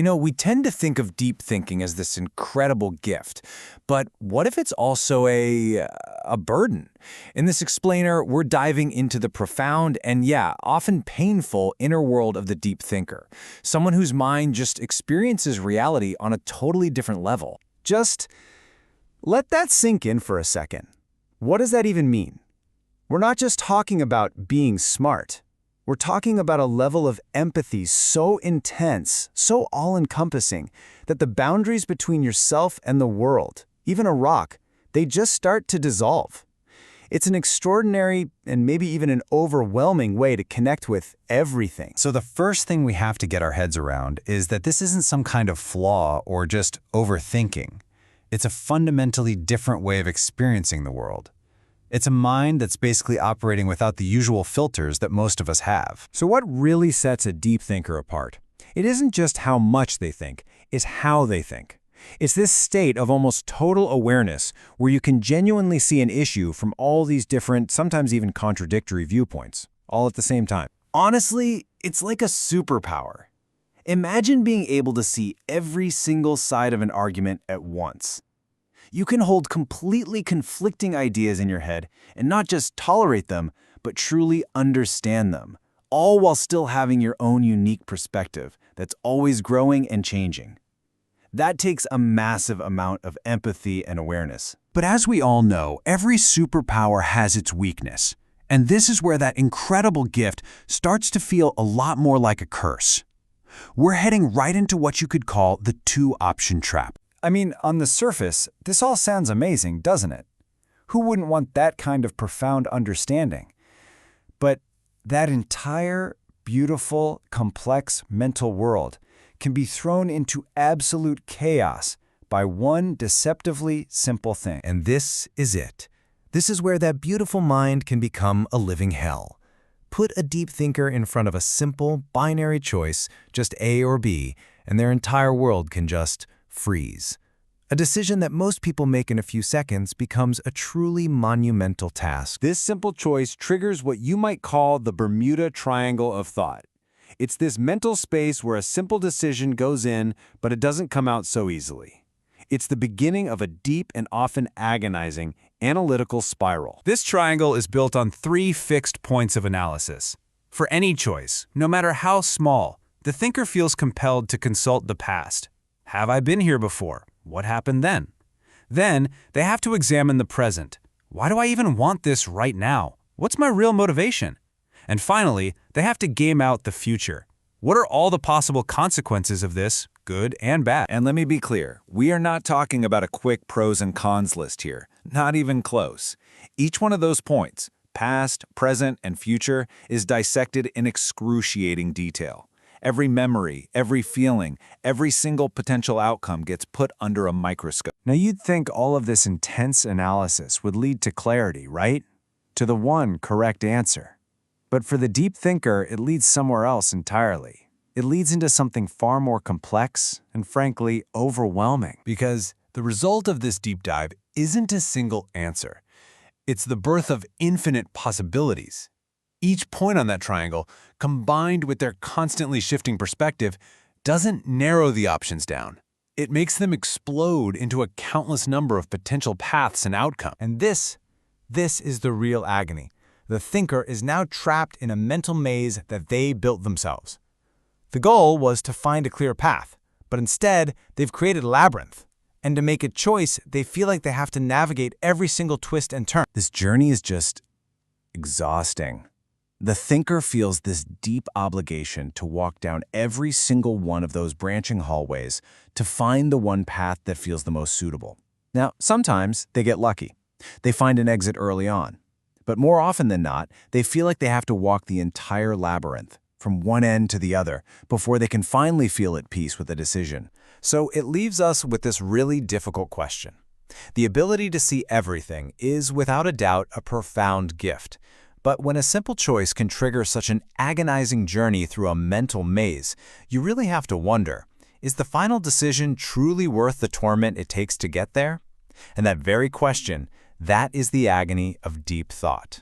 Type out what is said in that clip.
We tend to think of deep thinking as this incredible gift, but what if it's also a burden? In this explainer, we're diving into the profound and, often painful inner world of the deep thinker, someone whose mind just experiences reality on a totally different level. Just let that sink in for a second. What does that even mean? We're not just talking about being smart. We're talking about a level of empathy so intense, so all-encompassing, that the boundaries between yourself and the world, even a rock, they just start to dissolve. It's an extraordinary and maybe even an overwhelming way to connect with everything. So the first thing we have to get our heads around is that this isn't some kind of flaw or just overthinking. It's a fundamentally different way of experiencing the world. It's a mind that's basically operating without the usual filters that most of us have. So what really sets a deep thinker apart? It isn't just how much they think, it's how they think. It's this state of almost total awareness where you can genuinely see an issue from all these different, sometimes even contradictory viewpoints, all at the same time. Honestly, it's like a superpower. Imagine being able to see every single side of an argument at once. You can hold completely conflicting ideas in your head and not just tolerate them, but truly understand them, all while still having your own unique perspective that's always growing and changing. That takes a massive amount of empathy and awareness. But as we all know, every superpower has its weakness. And this is where that incredible gift starts to feel a lot more like a curse. We're heading right into what you could call the two-option trap. I mean, on the surface, this all sounds amazing, doesn't it? Who wouldn't want that kind of profound understanding? But that entire, beautiful, complex mental world can be thrown into absolute chaos by one deceptively simple thing. And this is it. This is where that beautiful mind can become a living hell. Put a deep thinker in front of a simple, binary choice, just A or B, and their entire world can just freeze. A decision that most people make in a few seconds becomes a truly monumental task. This simple choice triggers what you might call the Bermuda Triangle of thought. It's this mental space where a simple decision goes in, but it doesn't come out so easily. It's the beginning of a deep and often agonizing analytical spiral. This triangle is built on 3 fixed points of analysis. For any choice, no matter how small, the thinker feels compelled to consult the past. Have I been here before? What happened then? Then, they have to examine the present. Why do I even want this right now? What's my real motivation? And finally, they have to game out the future. What are all the possible consequences of this, good and bad? And let me be clear, we are not talking about a quick pros and cons list here, not even close. Each one of those points, past, present, and future, is dissected in excruciating detail. Every memory, every feeling, every single potential outcome gets put under a microscope. Now you'd think all of this intense analysis would lead to clarity, right? To the one correct answer. But for the deep thinker, it leads somewhere else entirely. It leads into something far more complex and, frankly, overwhelming. Because the result of this deep dive isn't a single answer. It's the birth of infinite possibilities. Each point on that triangle, combined with their constantly shifting perspective, doesn't narrow the options down. It makes them explode into a countless number of potential paths and outcomes. And this is the real agony. The thinker is now trapped in a mental maze that they built themselves. The goal was to find a clear path, but instead, they've created a labyrinth. And to make a choice, they feel like they have to navigate every single twist and turn. This journey is just exhausting. The thinker feels this deep obligation to walk down every single one of those branching hallways to find the one path that feels the most suitable. Now, sometimes they get lucky. They find an exit early on. But more often than not, they feel like they have to walk the entire labyrinth, from one end to the other, before they can finally feel at peace with a decision. So it leaves us with this really difficult question. The ability to see everything is, without a doubt, a profound gift. But when a simple choice can trigger such an agonizing journey through a mental maze, you really have to wonder, is the final decision truly worth the torment it takes to get there? And that very question, that is the agony of deep thought.